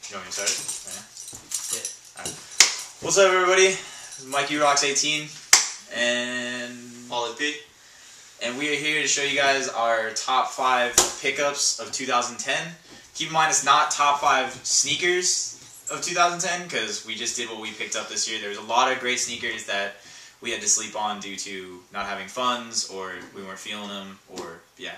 You want me to start? Yeah. Alright. What's up, everybody? This is Mikeyrox18 and Pauly P. And we are here to show you guys our top 5 pickups of 2010. Keep in mind, it's not top 5 sneakers of 2010 because we just did what we picked up this year. There's a lot of great sneakers that we had to sleep on due to not having funds, or we weren't feeling them, or yeah.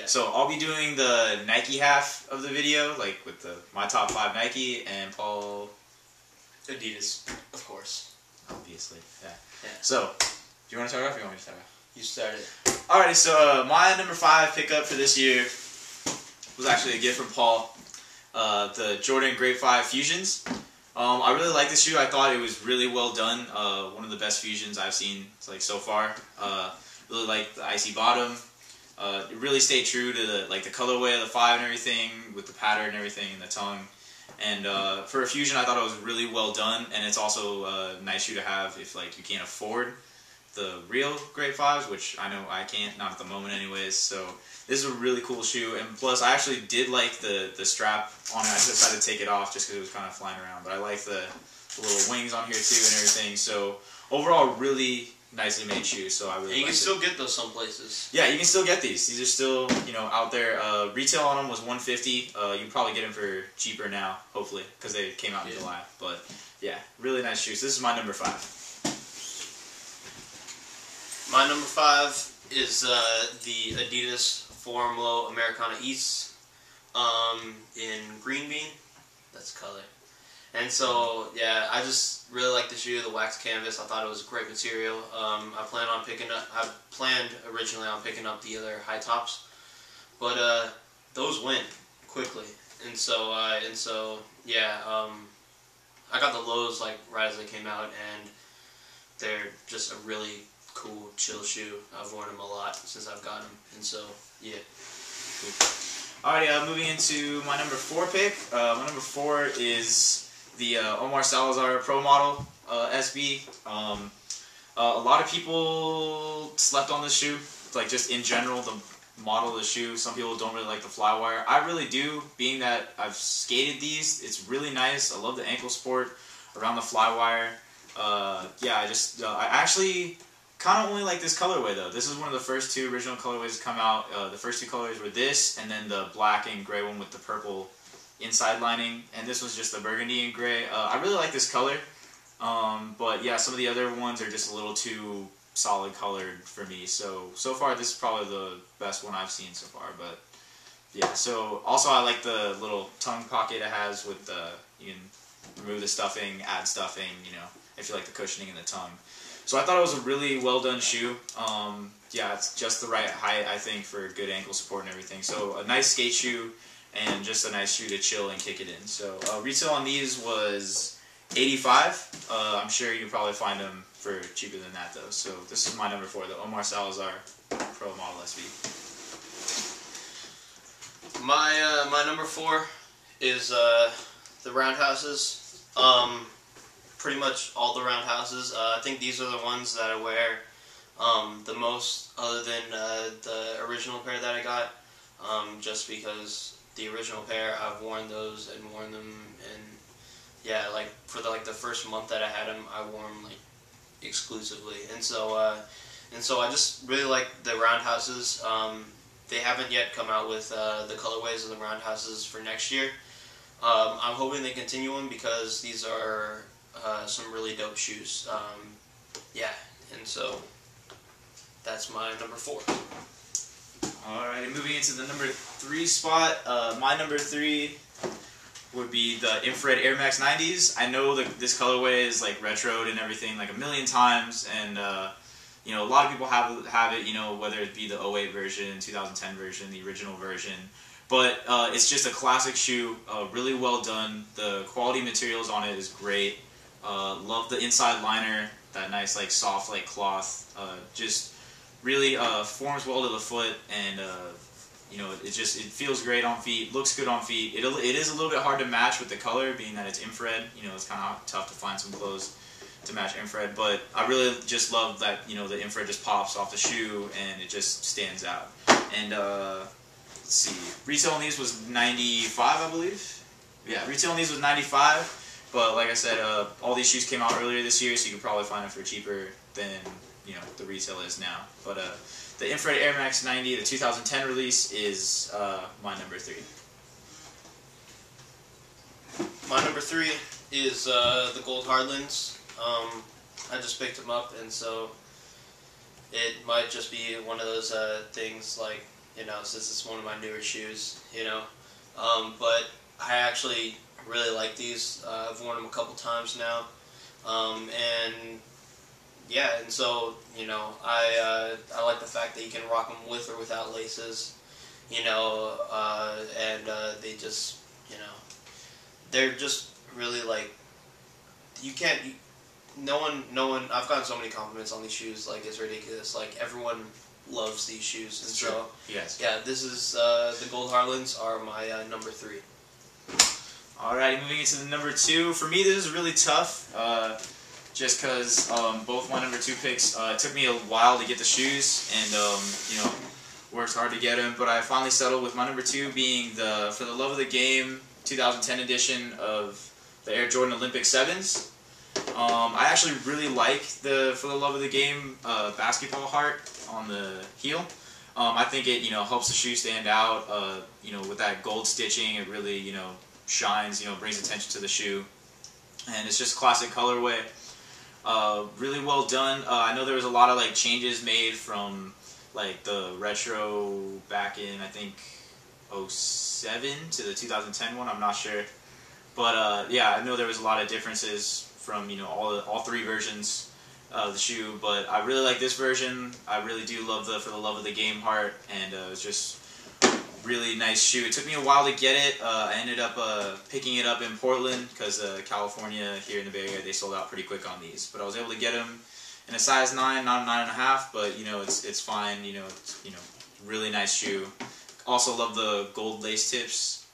So I'll be doing the Nike half of the video, like with my top 5 Nike, and Paul Adidas, of course. Obviously, yeah. So, do you want to start off, or you want me to start off? You started. Alrighty, so my number 5 pickup for this year was actually a gift from Paul. The Jordan Grape 5 Fusions. I really like this shoe. I thought it was really well done. One of the best Fusions I've seen so far. Really like the icy bottom. It really stayed true to the colorway of the 5 and everything, with the pattern and everything, and the tongue. And for a Fusion, I thought it was really well done. And it's also a nice shoe to have if you can't afford the real Grape 5s, which I know I can't, not at the moment anyways. So this is a really cool shoe, and plus I actually did like the strap on it. I just decided to take it off just because it was kind of flying around, but I like the little wings on here too and everything. So overall, really nicely made shoe. So I really and you can still get those some places. Yeah, you can still get these. These are still out there. Retail on them was $150. You can probably get them for cheaper now, hopefully, because they came out in July. But yeah, really nice shoes. So this is my number 5. My number 5 is the Adidas Forum Low Americana East in green bean. That's color. And so, yeah, I just really like the shoe, the wax canvas. I thought it was a great material. I planned originally on picking up the other high tops, but those went quickly. And so yeah, I got the lows right as they came out, and they're just a really cool, chill shoe. I've worn them a lot since I've got them, and so yeah. Cool. Alrighty, moving into my number 4 pick. My number 4 is the Omar Salazar Pro Model SB. A lot of people slept on this shoe, just in general, the model of the shoe. Some people don't really like the Flywire. I really do, being that I've skated these. It's really nice. I love the ankle support around the Flywire. Yeah, I actually kind of only like this colorway though. This is one of the first 2 original colorways to come out. The first 2 colorways were this, and then the black and gray one with the purple inside lining, and this was just the burgundy and gray. I really like this color, but yeah, some of the other ones are just a little too solid colored for me. So far this is probably the best one I've seen so far. But yeah, so also I like the little tongue pocket it has with you can remove the stuffing, add stuffing, if you like the cushioning in the tongue. So I thought it was a really well done shoe. Yeah, it's just the right height, I think, for good ankle support and everything. So a nice skate shoe, and just a nice shoe to chill and kick it in. So retail on these was $85. I'm sure you can probably find them for cheaper than that though. So this is my number 4, the Omar Salazar Pro Model SB. My number 4 is the Roundhouses. Pretty much all the Roundhouses. I think these are the ones that I wear the most, other than the original pair that I got. Just because the original pair, I've worn those and worn them, and yeah, for the first month that I had them, I wore them exclusively, and so I just really like the Roundhouses. They haven't yet come out with the colorways of the Roundhouses for next year. I'm hoping they continue them because these are some really dope shoes. Yeah, and so that's my number 4. Alright, moving into the number 3 spot. My number 3 would be the Infrared Air Max 90s. I know that this colorway is retroed and everything a million times, and a lot of people have it, whether it be the 08 version, 2010 version, the original version. But it's just a classic shoe, really well done. The quality materials on it is great. Love the inside liner, that nice soft cloth. Just really forms well to the foot, and it feels great on feet, looks good on feet. It is a little bit hard to match with the color, being that it's infrared. It's kind of tough to find some clothes to match infrared, but I really just love that the infrared just pops off the shoe and it just stands out. And let's see, retail on these was $95, I believe. Yeah, retail on these was $95, but like I said, all these shoes came out earlier this year, so you could probably find them for cheaper than the retail is now. But the Infrared Air Max 90, the 2010 release, is my number 3. My number 3 is the Gold Hardlands. I just picked them up, and so it might just be one of those things like, since it's one of my newer shoes, but I actually really like these. I've worn them a couple times now, and yeah, and so I like the fact that you can rock them with or without laces, and they just they're just really like no one. I've gotten so many compliments on these shoes, like it's ridiculous. Like everyone loves these shoes, and so yes, yeah, this is the Gold Hardlands are my number 3. Alrighty, moving into the number 2. For me, this is really tough, just because both my number 2 picks, it took me a while to get the shoes, and worked hard to get them, but I finally settled with my number 2 being the For the Love of the Game 2010 edition of the Air Jordan Olympic 7s. I actually really like the For the Love of the Game basketball heart on the heel. I think it helps the shoe stand out. With that gold stitching, it really shines. Brings attention to the shoe, and it's just classic colorway. Really well done. I know there was a lot of changes made from the retro back in I think 07 to the 2010 one. I'm not sure, but yeah, I know there was a lot of differences from all 3 versions of the shoe, but I really like this version. I really do love the For the Love of the Game heart, and it's just really nice shoe. It took me a while to get it. I ended up picking it up in Portland because California here in the Bay Area, they sold out pretty quick on these, but I was able to get them in a size 9, not a 9.5, but it's fine. It's really nice shoe. Also love the gold lace tips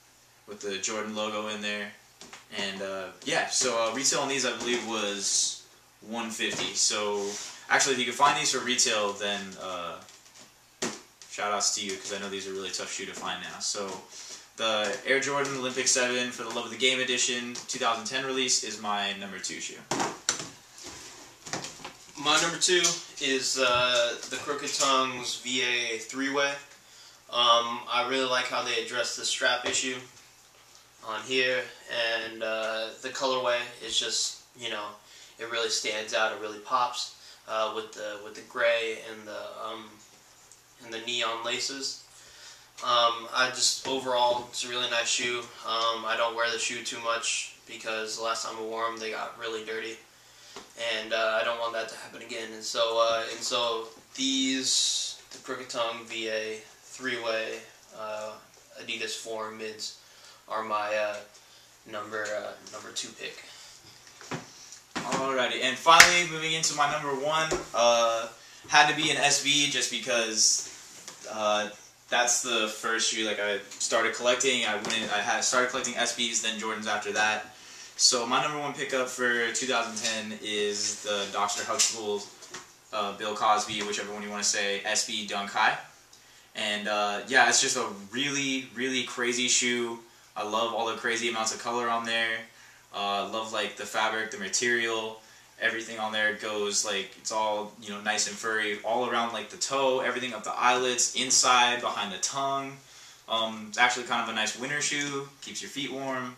with the Jordan logo in there. And yeah, so retail on these I believe was $150. So actually, if you can find these for retail, then shout outs to you, because I know these are a really tough shoe to find now. So the Air Jordan Olympic 7 For the Love of the Game edition 2010 release is my number 2 shoe. My number 2 is the Crooked Tongues VA 3-way. I really like how they address the strap issue on here, and the colorway is just it really stands out. It really pops with the gray and the neon laces. I just overall, it's a really nice shoe. I don't wear the shoe too much because the last time I wore them they got really dirty, and I don't want that to happen again. And so these, the Crooked Tongue VA 3-way Adidas 4 mids, are my number 2 pick. Alrighty, and finally moving into my number 1, had to be an SB just because that's the first shoe I started collecting. I started collecting SBs, then Jordans after that. So my number 1 pickup for 2010 is the Dr. Huxtable, Bill Cosby, whichever one you want to say, SB Dunk High. And yeah, it's just a really, really crazy shoe. I love all the crazy amounts of color on there. I love the fabric, the material, everything on there goes it's all nice and furry all around the toe, everything up the eyelets, inside, behind the tongue. It's actually kind of a nice winter shoe, keeps your feet warm.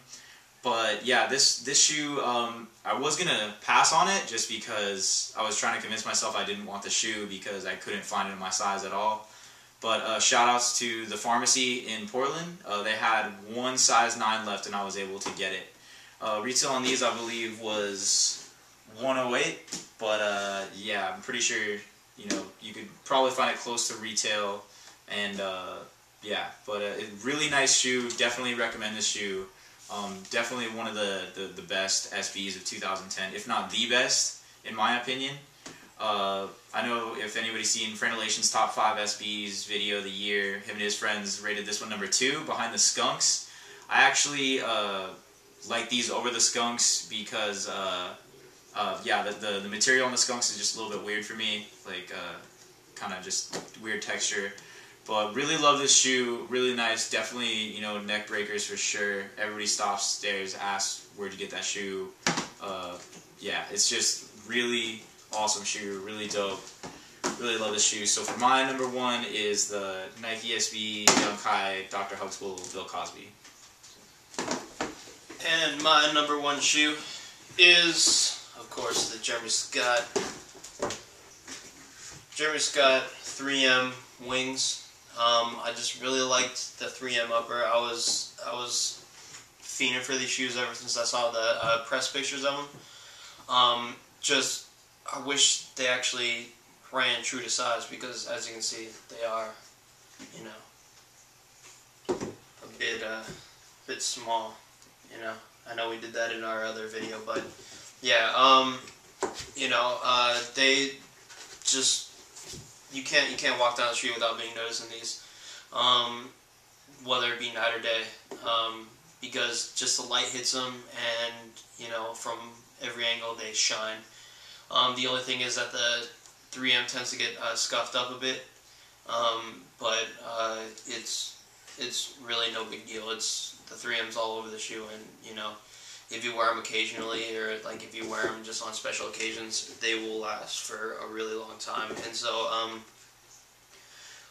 But yeah, this shoe, I was gonna pass on it just because I was trying to convince myself I didn't want the shoe because I couldn't find it in my size at all. But shout outs to the pharmacy in Portland. They had one size 9 left and I was able to get it. Retail on these I believe was $108, but yeah, I'm pretty sure you could probably find it close to retail. And yeah, but a really nice shoe. Definitely recommend this shoe. Definitely one of the best SBs of 2010, if not the best in my opinion. I know if anybody's seen Friendalation's Top 5 SBs video of the year, him and his friends rated this one number 2 behind the Skunks. I actually like these over the Skunks because yeah, the material on the Skunks is just a little bit weird for me, kind of just weird texture. But really love this shoe. Really nice. Definitely, you know, neck breakers for sure. Everybody stops, stares, asks, where'd you get that shoe? Yeah, it's just really awesome shoe. Really dope. Really love this shoe. So for my number 1 is the Nike SB Dunk High Dr. Huxtable Bill Cosby. And my number 1 shoe is, of course, the Jeremy Scott 3M wings. I just really liked the 3M upper. I was fiending for these shoes ever since I saw the press pictures of them. Just I wish they actually ran true to size, because as you can see, they are, you know, a bit small. You know, I know we did that in our other video, but yeah, you know, they just, you can't walk down the street without being noticed in these, whether it be night or day, because just the light hits them, and you know, from every angle they shine. The only thing is that the 3M tends to get scuffed up a bit, but it's really no big deal. It's the 3M's all over the shoe, and you know, if you wear them occasionally, or like if you wear them just on special occasions, they will last for a really long time. And so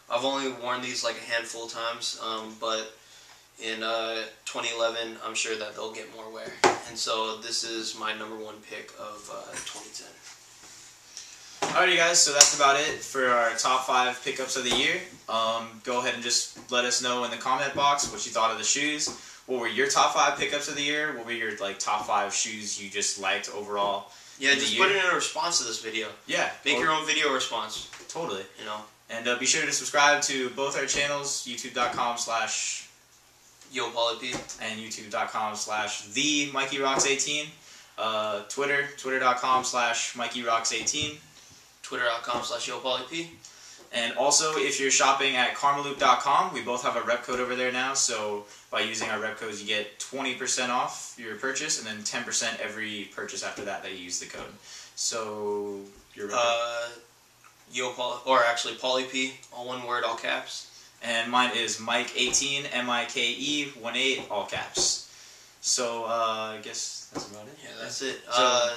I've only worn these like a handful of times, but in 2011 I'm sure that they'll get more wear, and so this is my number 1 pick of 2010. Alrighty guys, so that's about it for our top 5 pickups of the year. Go ahead and just let us know in the comment box what you thought of the shoes. What were your top 5 pickups of the year? What were your like top 5 shoes you just liked overall? Yeah, just put it in a response to this video. Yeah. Make your own video response. Totally. You know. And be sure to subscribe to both our channels, youtube.com/yopaulyp and youtube.com/the Mikeyrox18. Twitter.com/Mikeyrox18. Twitter.com/yopaulyp. And also, if you're shopping at karmaloop.com, we both have a rep code over there now, so by using our rep codes you get 20% off your purchase, and then 10% every purchase after that you use the code. So, your rep code? Or actually Pauly P, all one word, all caps. And mine is Mike18, MIKE18, all caps. So, I guess that's about it. Yeah, that's it.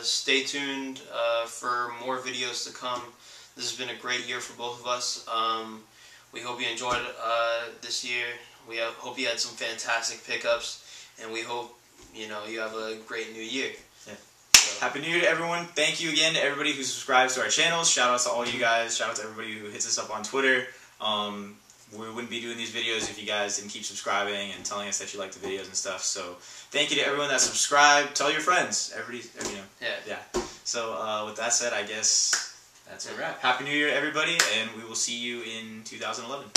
Stay tuned for more videos to come. This has been a great year for both of us. We hope you enjoyed this year. We hope you had some fantastic pickups, and we hope, you know, you have a great new year. Yeah. So. Happy New Year to everyone. Thank you again to everybody who subscribes to our channels. Shout out to all you guys. Shout out to everybody who hits us up on Twitter. We wouldn't be doing these videos if you guys didn't keep subscribing and telling us that you like the videos and stuff. So thank you to everyone that subscribed. Tell your friends. Everybody, you know. Yeah. So with that said, I guess that's a wrap. Happy New Year, everybody, and we will see you in 2011.